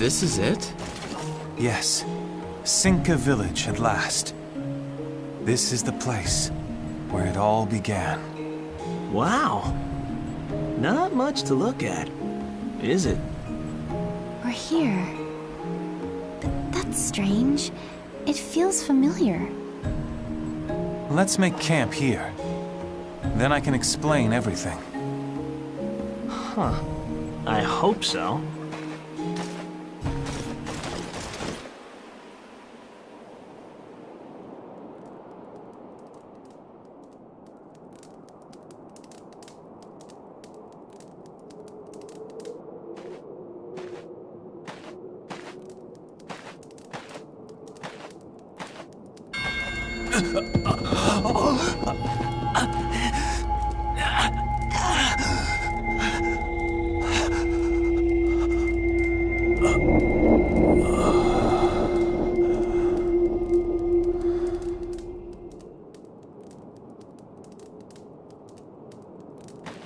This is it? Yes. Cinca Village at last. This is the place where it all began. Wow. Not much to look at, is it? We're here. But that's strange. It feels familiar. Let's make camp here. Then I can explain everything. Huh. I hope so.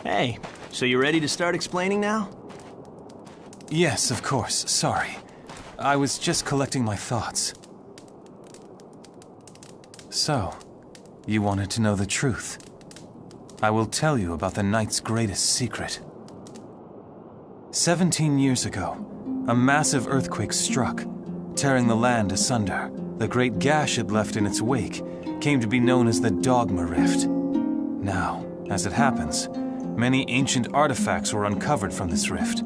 Hey, so you ready to start explaining now? Yes, of course. Sorry. I was just collecting my thoughts. So, you wanted to know the truth. I will tell you about the night's greatest secret. 17 years ago, a massive earthquake struck, tearing the land asunder. The great gash it left in its wake came to be known as the Dogma Rift. Now, as it happens, many ancient artifacts were uncovered from this rift.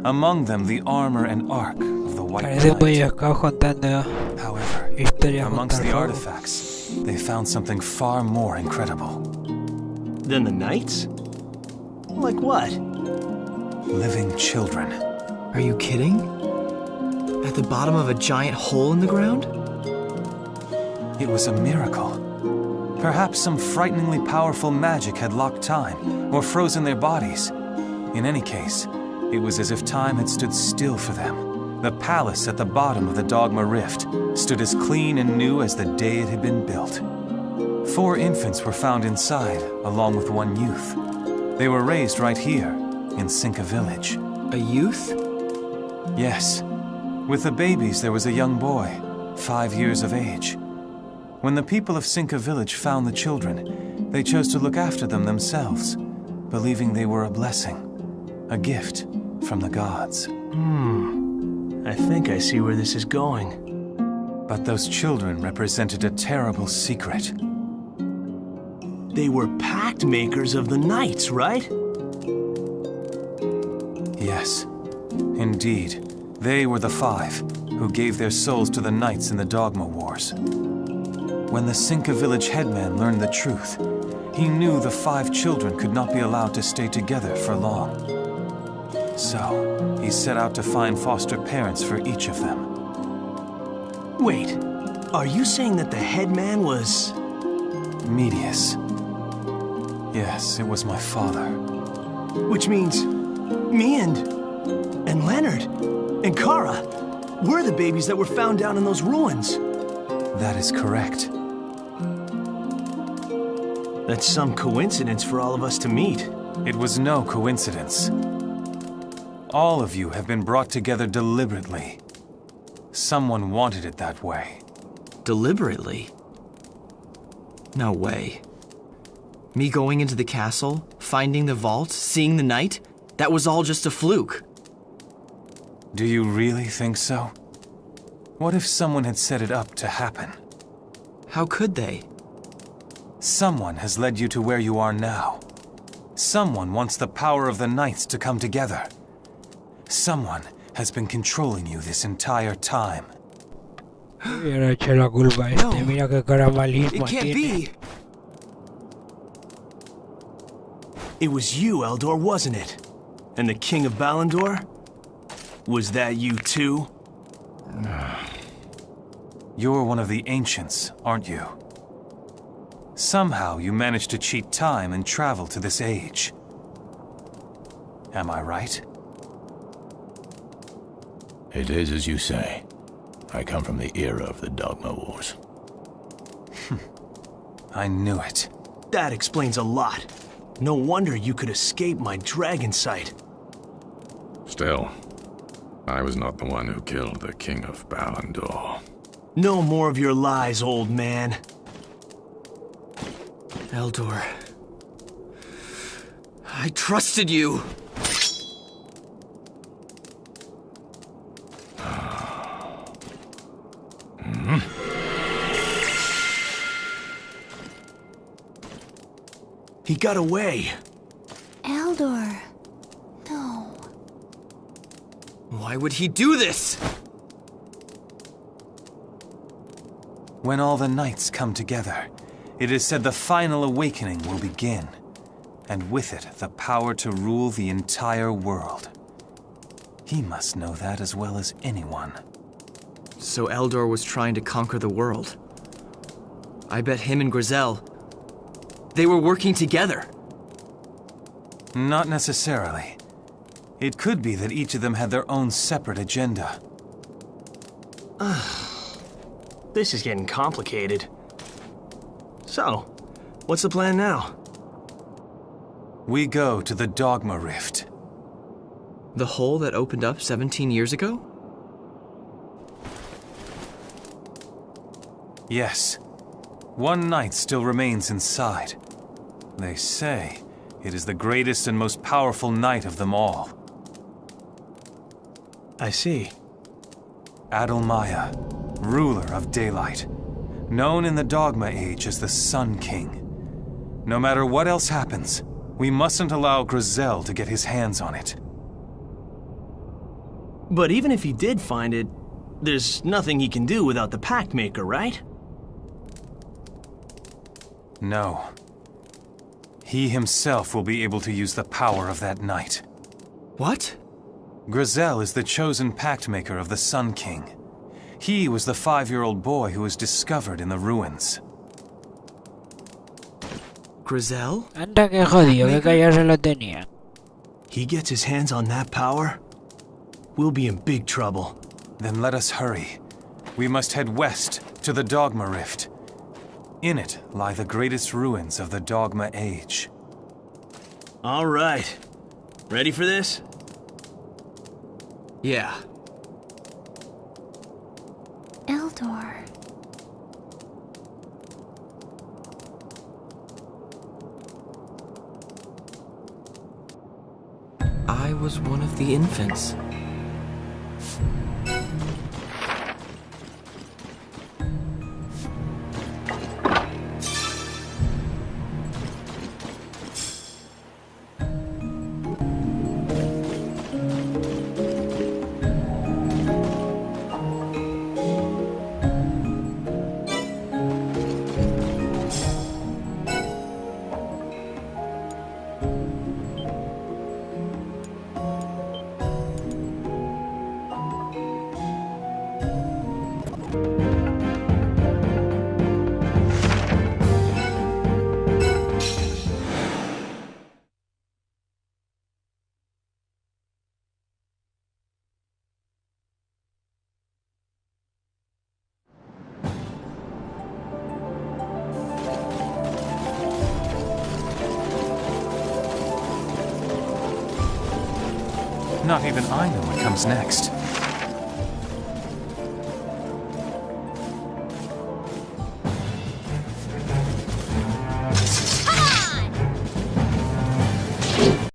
Among them, the armor and ark of the White Knight. However, amongst the artifacts, they found something far more incredible. Than the knights? Like what? Living children. Are you kidding? At the bottom of a giant hole in the ground? It was a miracle. Perhaps some frighteningly powerful magic had locked time or frozen their bodies. In any case, it was as if time had stood still for them. The palace at the bottom of the Dogma Rift stood as clean and new as the day it had been built. 4 infants were found inside, along with 1 youth. They were raised right here, in Cinca Village. A youth? Yes. With the babies, there was a young boy, 5 years of age. When the people of Cinca Village found the children, they chose to look after them themselves, believing they were a blessing, a gift from the gods. I think I see where this is going. But those children represented a terrible secret. They were pact makers of the knights, right? Yes, indeed. They were the 5 who gave their souls to the knights in the Dogma Wars. When the Cinca Village headman learned the truth, he knew the 5 children could not be allowed to stay together for long. So, he set out to find foster parents for each of them. Wait, are you saying that the headman was... Medius. Yes, it was my father. Which means me and Leonard and Kara, we're the babies that were found down in those ruins. That is correct. That's some coincidence for all of us to meet. It was no coincidence. All of you have been brought together deliberately. Someone wanted it that way. Deliberately? No way. Me going into the castle, finding the vault, seeing the knight, that was all just a fluke. Do you really think so? What if someone had set it up to happen? How could they? Someone has led you to where you are now. Someone wants the power of the knights to come together. Someone has been controlling you this entire time. No, it can't be. It was you, Eldor, wasn't it? And the King of Balandor? Was that you too? You're one of the ancients, aren't you? Somehow you managed to cheat time and travel to this age. Am I right? It is as you say. I come from the era of the Dogma Wars. I knew it. That explains a lot. No wonder you could escape my dragon sight. Still, I was not the one who killed the King of Balandor. No more of your lies, old man. Eldor. I trusted you. He got away. Eldor. No. Why would he do this? When all the knights come together, it is said the final awakening will begin, and with it, the power to rule the entire world. He must know that as well as anyone. So Eldor was trying to conquer the world. I bet him and Grizel, they were working together. Not necessarily. It could be that each of them had their own separate agenda. This is getting complicated. So, what's the plan now? We go to the Dogma Rift. The hole that opened up 17 years ago? Yes. One knight still remains inside. They say it is the greatest and most powerful knight of them all. I see. Adalmaya, ruler of daylight, known in the Dogma Age as the Sun King. No matter what else happens, we mustn't allow Grizel to get his hands on it. But even if he did find it, there's nothing he can do without the Pact Maker, right? No. He himself will be able to use the power of that night. What? Grizel is the chosen Pact Maker of the Sun King. He was the 5-year-old boy who was discovered in the ruins. Grizel? Anda que jodido, que callarse lo tenía. He gets his hands on that power, we'll be in big trouble. Then let us hurry. We must head west to the Dogma Rift. In it lie the greatest ruins of the Dogma Age. All right. Ready for this? Yeah. Eldor. I was one of the infants. Not even I know what comes next.